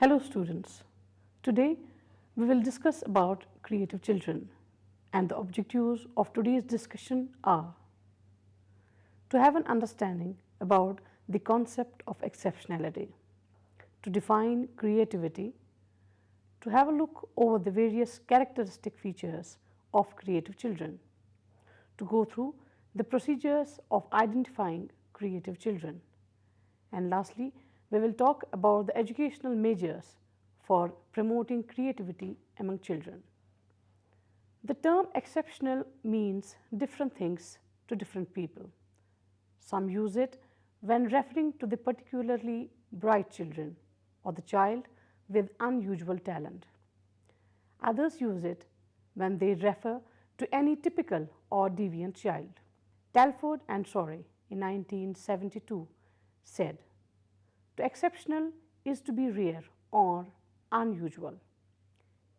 Hello students. Today we will discuss about creative children, and the objectives of today's discussion are to have an understanding about the concept of exceptionality, to define creativity, to have a look over the various characteristic features of creative children, to go through the procedures of identifying creative children, and lastly we will talk about the educational measures for promoting creativity among children. The term exceptional means different things to different people. Some use it when referring to the particularly bright children or the child with unusual talent. Others use it when they refer to any typical or deviant child. Telford and Torrance in 1972 said, "To exceptional is to be rare or unusual."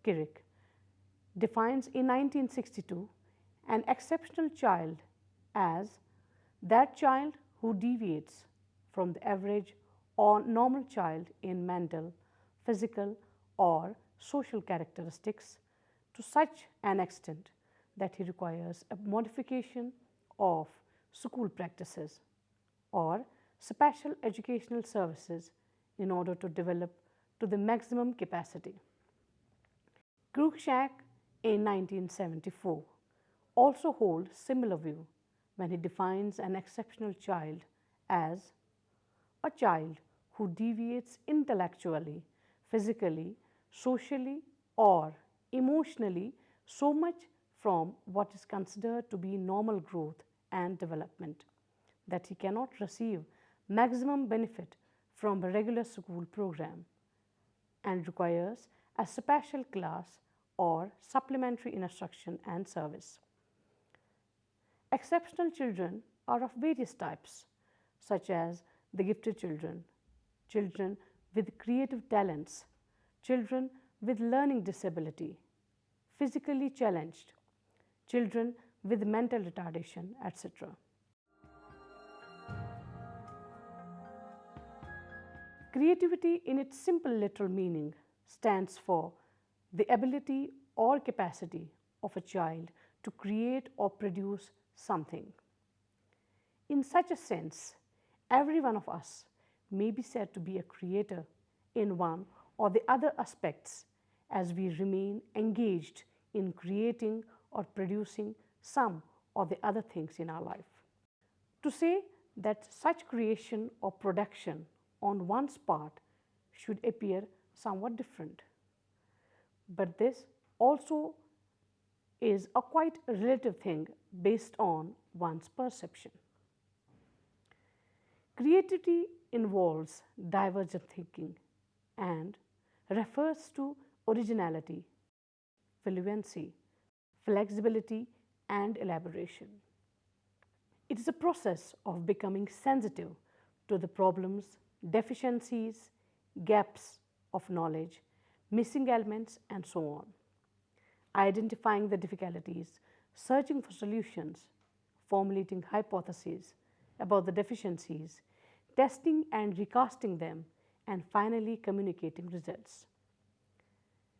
Kirk defines in 1962 an exceptional child as that child who deviates from the average or normal child in mental, physical, or social characteristics to such an extent that he requires a modification of school practices or special educational services in order to develop to the maximum capacity. Cruikshank in 1974 also holds similar view when he defines an exceptional child as a child who deviates intellectually, physically, socially, or emotionally so much from what is considered to be normal growth and development that he cannot receive maximum benefit from a regular school program and requires a special class or supplementary instruction and service. Exceptional children are of various types, such as the gifted children, children with creative talents, children with learning disability, physically challenged, children with mental retardation, etc. Creativity in its simple literal meaning stands for the ability or capacity of a child to create or produce something. In such a sense, every one of us may be said to be a creator in one or the other aspects as we remain engaged in creating or producing some or the other things in our life. To say that such creation or production on one's part should appear somewhat different. But this also is a quite relative thing based on one's perception. Creativity involves divergent thinking and refers to originality, fluency, flexibility, and elaboration. It is a process of becoming sensitive to the problems, deficiencies, gaps of knowledge, missing elements, and so on. Identifying the difficulties, searching for solutions, formulating hypotheses about the deficiencies, testing and recasting them, and finally communicating results.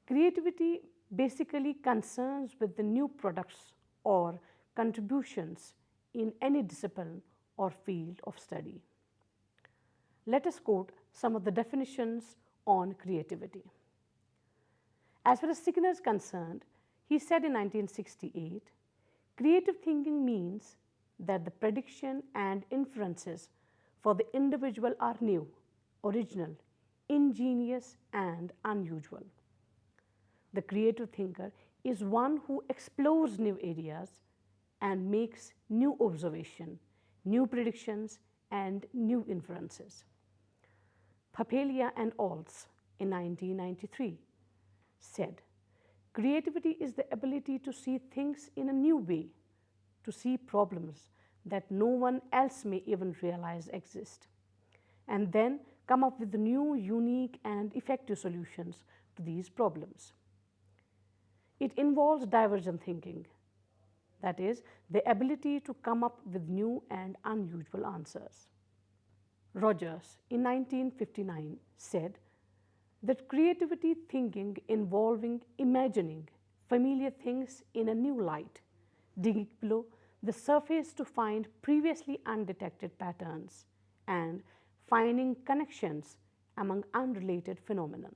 Creativity basically concerns with the new products or contributions in any discipline or field of study. Let us quote some of the definitions on creativity. As far as Skinner is concerned, he said in 1968, "Creative thinking means that the prediction and inferences for the individual are new, original, ingenious, and unusual." The creative thinker is one who explores new areas and makes new observation, new predictions, and new inferences. Papalia and Alts in 1993 said, "Creativity is the ability to see things in a new way, to see problems that no one else may even realize exist, and then come up with new, unique, and effective solutions to these problems." It involves divergent thinking, that is, the ability to come up with new and unusual answers. Rogers in 1959 said, That creativity thinking involving imagining familiar things in a new light, digging below the surface to find previously undetected patterns, and finding connections among unrelated phenomena.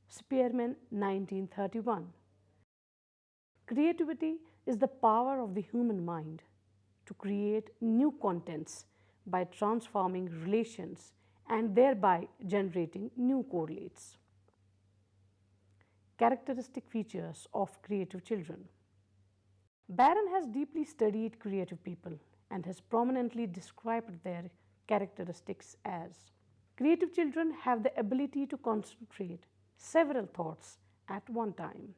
Spearman, 1931. Creativity is the power of the human mind to create new contents by transforming relations and thereby generating new correlates. Characteristic features of creative children. Barron has deeply studied creative people and has prominently described their characteristics as: creative children have the ability to concentrate several thoughts at one time.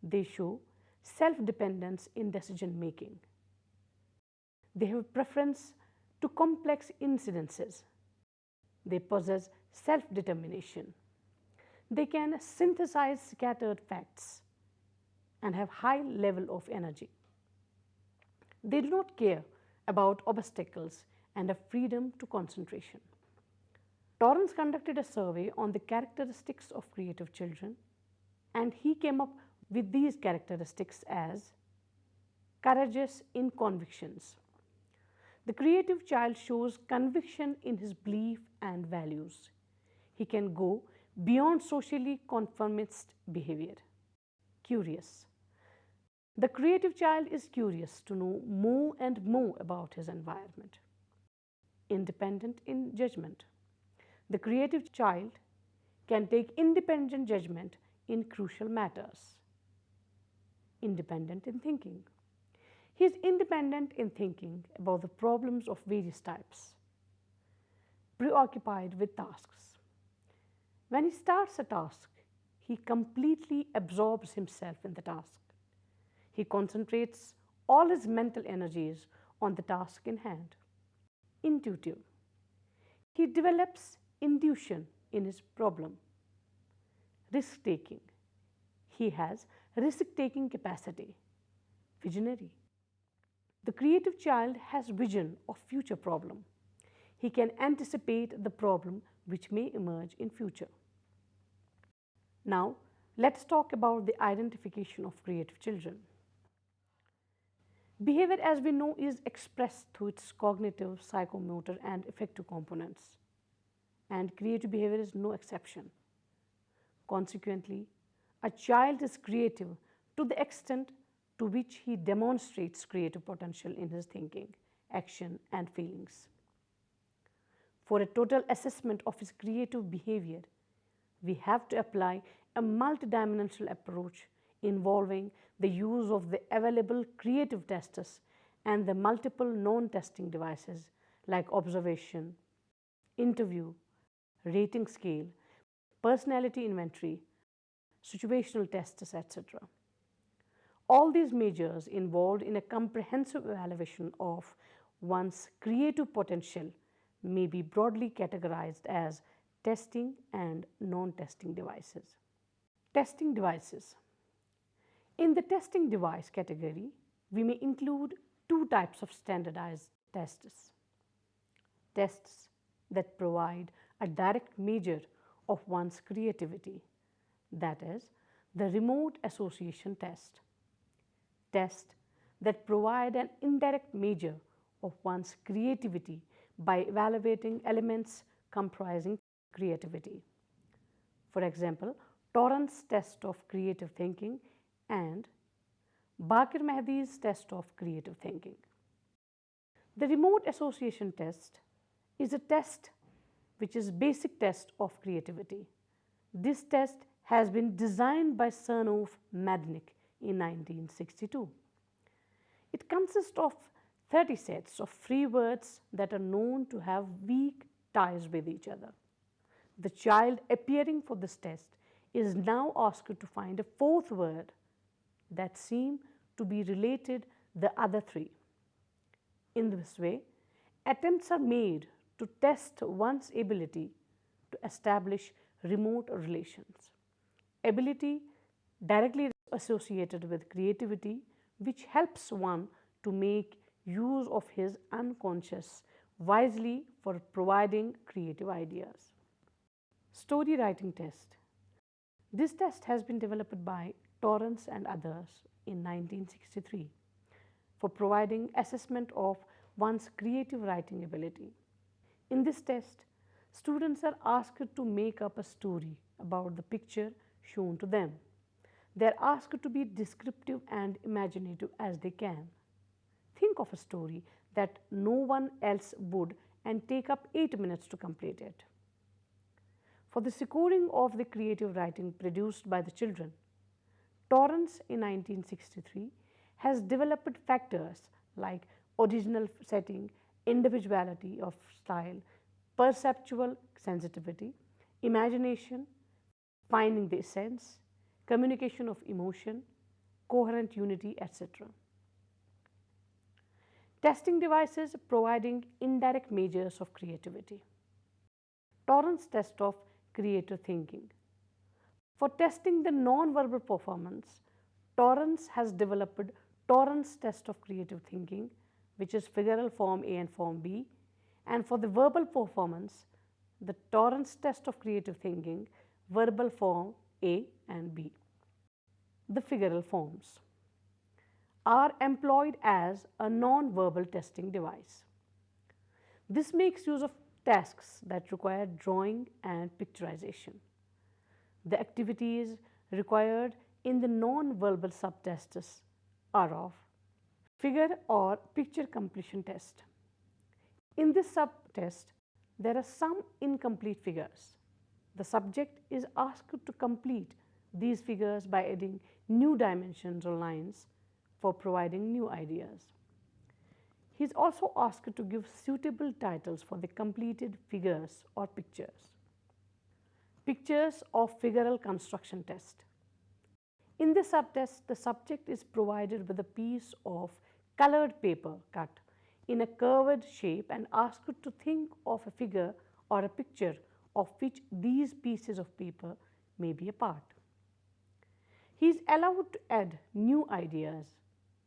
They show self-dependence in decision making. They have a preference to complex incidences. They possess self-determination. They can synthesize scattered facts and have high level of energy. They do not care about obstacles and have freedom to concentration. Torrance conducted a survey on the characteristics of creative children, and he came up with these characteristics as: courageous in convictions. The creative child shows conviction in his belief and values. He can go beyond socially conformist behavior. Curious. The creative child is curious to know more and more about his environment. Independent in judgment. The creative child can take independent judgment in crucial matters. Independent in thinking. He is independent in thinking about the problems of various types. Preoccupied with tasks. When he starts a task, he completely absorbs himself in the task. He concentrates all his mental energies on the task in hand. Intuitive. He develops intuition in his problem. Risk taking. He has risk taking capacity. Visionary. The creative child has vision of future problem. He can anticipate the problem which may emerge in future. Now, let's talk about the identification of creative children. Behavior, as we know, is expressed through its cognitive, psychomotor, and affective components, and creative behavior is no exception. Consequently, a child is creative to the extent to which he demonstrates creative potential in his thinking, action, and feelings. For a total assessment of his creative behavior, we have to apply a multidimensional approach involving the use of the available creative testers and the multiple non-testing devices like observation, interview, rating scale, personality inventory, situational tests, etc. All these measures involved in a comprehensive evaluation of one's creative potential may be broadly categorized as testing and non-testing devices. Testing devices. In the testing device category, we may include two types of standardized tests. Tests that provide a direct measure of one's creativity, that is, the remote association test. Tests that provide an indirect measure of one's creativity by evaluating elements comprising creativity. For example, Torrance test of creative thinking and Bakir Mehdi's test of creative thinking. The remote association test is a test which is basic test of creativity. This test has been designed by Chernoff Madnik in 1962. It consists of 30 sets of free words that are known to have weak ties with each other. The child appearing for this test is now asked to find a fourth word that seem to be related the other three. In this way, attempts are made to test one's ability to establish remote relations. Ability directly associated with creativity, which helps one to make use of his unconscious wisely for providing creative ideas. Story writing test. This test has been developed by Torrance and others in 1963 for providing assessment of one's creative writing ability. In this test, students are asked to make up a story about the picture shown to them. They are asked to be descriptive and imaginative as they can. Think of a story that no one else would and take up 8 minutes to complete it. For the scoring of the creative writing produced by the children, Torrance in 1963 has developed factors like original setting, individuality of style, perceptual sensitivity, imagination, finding the essence, communication of emotion, coherent unity, etc. Testing devices providing indirect measures of creativity. Torrance test of creative thinking. For testing the non-verbal performance, Torrance has developed Torrance test of creative thinking, which is figural form A and form B, and for the verbal performance, the Torrance test of creative thinking, verbal form A and B. The figural forms are employed as a non-verbal testing device. This makes use of tasks that require drawing and picturization. The activities required in the non-verbal subtests are of figure or picture completion test. In this subtest, there are some incomplete figures. The subject is asked to complete these figures by adding new dimensions or lines for providing new ideas. He is also asked to give suitable titles for the completed figures or pictures. Pictures of figural construction test. In this subtest, the subject is provided with a piece of colored paper cut in a curved shape and asked to think of a figure or a picture of which these pieces of paper may be a part. He is allowed to add new ideas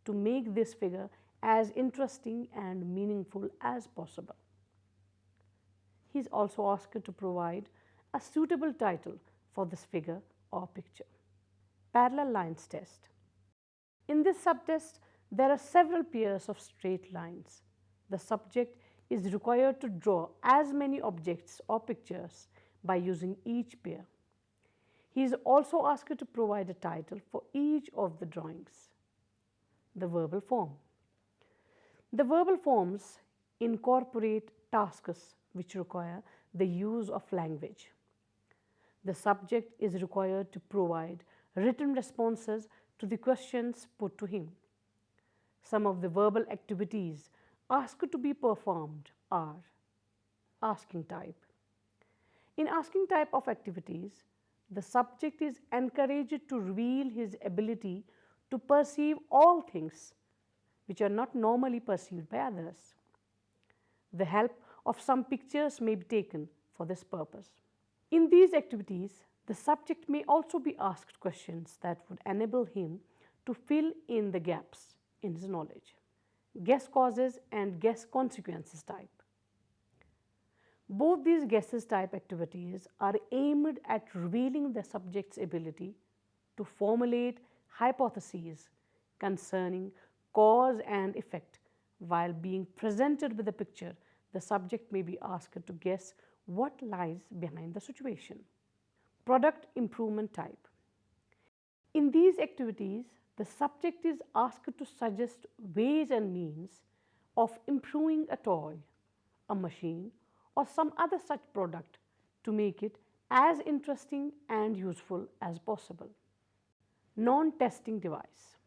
to make this figure as interesting and meaningful as possible. He is also asked to provide a suitable title for this figure or picture. Parallel lines test. In this subtest, there are several pairs of straight lines. The subject is required to draw as many objects or pictures by using each pair. He is also asked to provide a title for each of the drawings. The verbal form. The verbal forms incorporate tasks which require the use of language. The subject is required to provide written responses to the questions put to him. Some of the verbal activities asked to be performed are asking type. In asking type of activities, the subject is encouraged to reveal his ability to perceive all things which are not normally perceived by others. The help of some pictures may be taken for this purpose. In these activities, the subject may also be asked questions that would enable him to fill in the gaps in his knowledge. Guess causes and guess consequences type. Both these guesses type activities are aimed at revealing the subject's ability to formulate hypotheses concerning cause and effect. While being presented with a picture, the subject may be asked to guess what lies behind the situation. Product improvement type. In these activities, the subject is asked to suggest ways and means of improving a toy, a machine, or some other such product to make it as interesting and useful as possible. Non-testing device.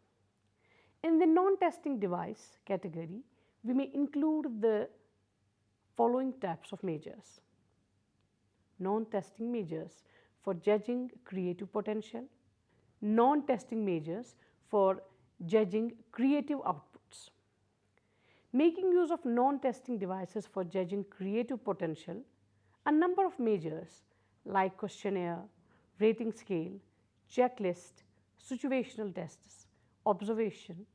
In the non-testing device category, we may include the following types of measures. Non-testing measures for judging creative potential, non-testing measures for judging creative outputs. Making use of non-testing devices for judging creative potential, a number of measures like questionnaire, rating scale, checklist, situational tests, observation,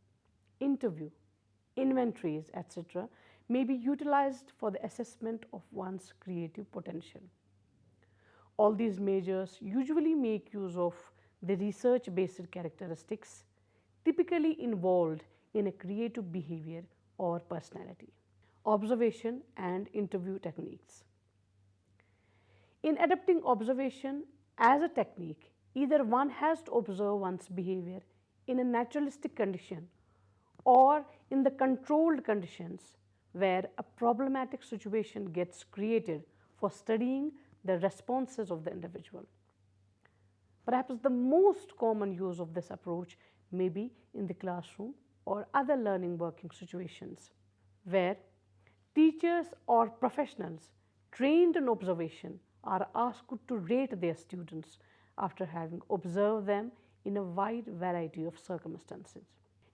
interview, inventories, etc. may be utilized for the assessment of one's creative potential. All these measures usually make use of the research-based characteristics typically involved in a creative behavior or personality. Observation and interview techniques. In adapting observation as a technique, either one has to observe one's behavior in a naturalistic condition or in the controlled conditions where a problematic situation gets created for studying the responses of the individual. Perhaps the most common use of this approach may be in the classroom or other learning working situations, where teachers or professionals trained in observation are asked to rate their students after having observed them in a wide variety of circumstances.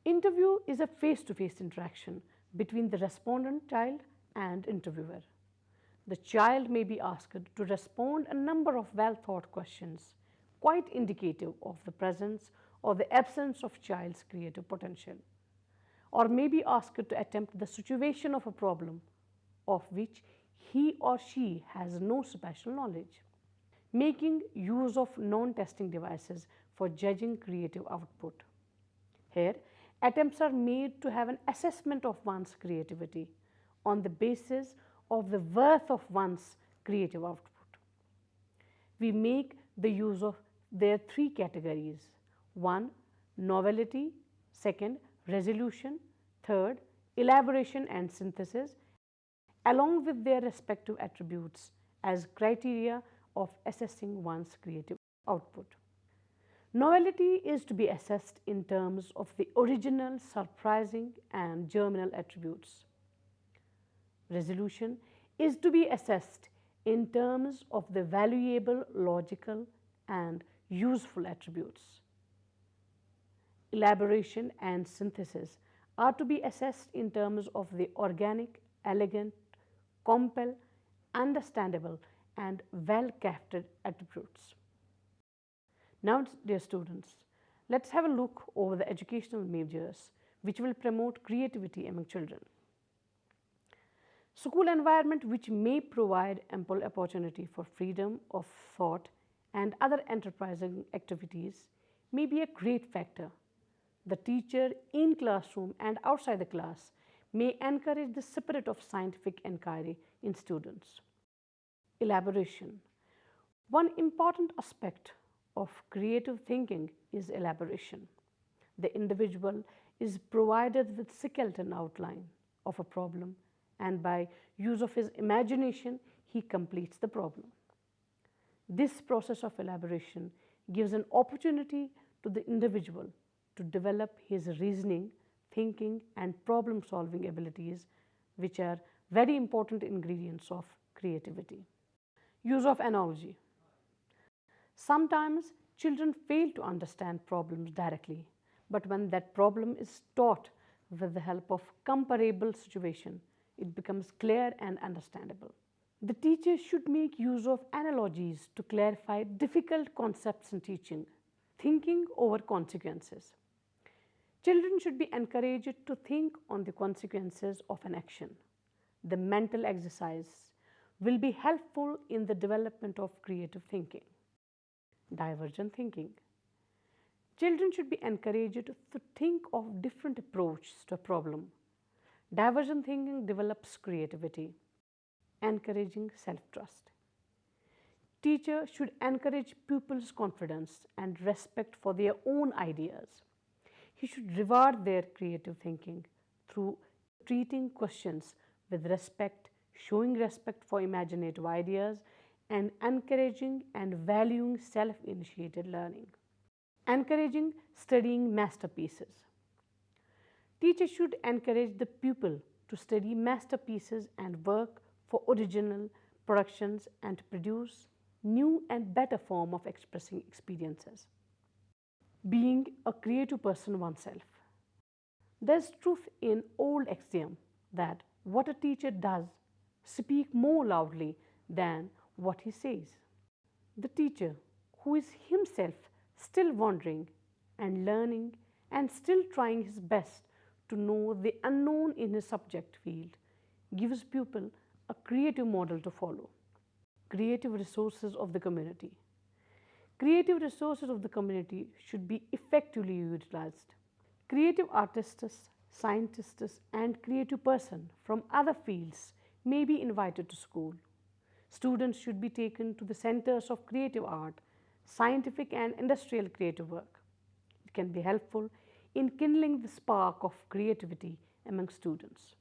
Interview is a face-to-face interaction between the respondent child and interviewer. The child may be asked to respond a number of well-thought questions, quite indicative of the presence or the absence of child's creative potential, or may be asked to attempt the situation of a problem of which he or she has no special knowledge. Making use of non-testing devices for judging creative output. Here, attempts are made to have an assessment of one's creativity on the basis of the worth of one's creative output. We make the use of their three categories. One, novelty. Second, resolution. Third, elaboration and synthesis, along with their respective attributes as criteria of assessing one's creative output. Novelty is to be assessed in terms of the original, surprising, and germinal attributes. Resolution is to be assessed in terms of the valuable, logical, and useful attributes. Elaboration and synthesis are to be assessed in terms of the organic, elegant, compel, understandable, and well-crafted attributes. Now, dear students, let's have a look over the educational measures which will promote creativity among children. School environment which may provide ample opportunity for freedom of thought and other enterprising activities may be a great factor. The teacher in classroom and outside the class may encourage the spirit of scientific inquiry in students. Elaboration. One important aspect of creative thinking is elaboration. The individual is provided with skeleton outline of a problem, and by use of his imagination, he completes the problem. This process of elaboration gives an opportunity to the individual to develop his reasoning, thinking, and problem-solving abilities, which are very important ingredients of creativity. Use of analogy. Sometimes children fail to understand problems directly, but when that problem is taught with the help of comparable situation, it becomes clear and understandable. The teacher should make use of analogies to clarify difficult concepts in teaching, thinking over consequences. Children should be encouraged to think on the consequences of an action. The mental exercise will be helpful in the development of creative thinking. Divergent thinking. Children should be encouraged to think of different approaches to a problem. Divergent thinking develops creativity, encouraging self-trust. Teacher should encourage pupils' confidence and respect for their own ideas. He should reward their creative thinking through treating questions with respect, showing respect for imaginative ideas, and encouraging and valuing self-initiated learning. Encouraging studying masterpieces. Teachers should encourage the pupil to study masterpieces and work for original productions and to produce new and better form of expressing experiences. Being a creative person oneself. There's truth in old axiom that what a teacher does speaks more loudly than what he says. The teacher, who is himself still wondering and learning and still trying his best to know the unknown in his subject field, gives pupil a creative model to follow. creative resources of the community. Creative resources of the community should be effectively utilized. Creative artists, scientists, and creative persons from other fields may be invited to school. Students should be taken to the centers of creative art, scientific and industrial creative work. It can be helpful in kindling the spark of creativity among students.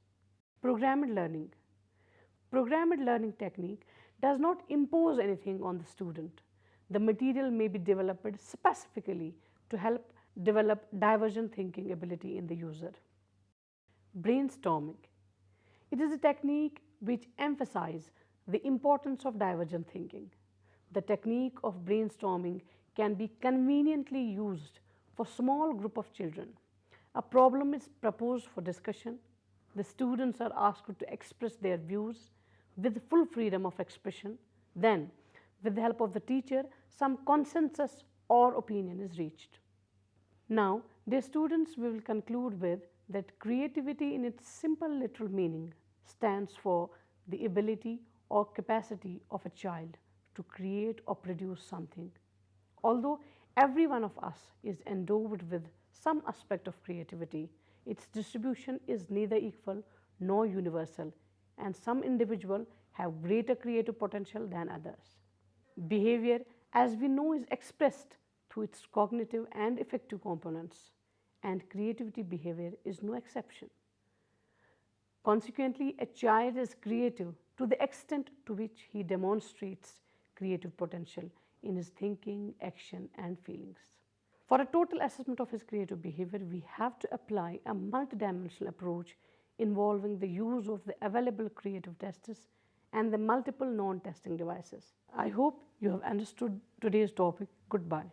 Programmed learning. Programmed learning technique does not impose anything on the student. The material may be developed specifically to help develop divergent thinking ability in the user. Brainstorming. It is a technique which emphasizes the importance of divergent thinking. The technique of brainstorming can be conveniently used for small group of children. A problem is proposed for discussion. The students are asked to express their views with full freedom of expression. Then, with the help of the teacher, some consensus or opinion is reached. Now, dear students, we will conclude with that creativity in its simple literal meaning stands for the ability or capacity of a child to create or produce something. Although every one of us is endowed with some aspect of creativity, its distribution is neither equal nor universal, and some individuals have greater creative potential than others. Behavior, as we know, is expressed through its cognitive and affective components, and creativity behavior is no exception. Consequently, a child is creative to the extent to which he demonstrates creative potential in his thinking, action, and feelings. For a total assessment of his creative behavior, we have to apply a multidimensional approach involving the use of the available creative testers and the multiple non-testing devices. I hope you have understood today's topic. Goodbye.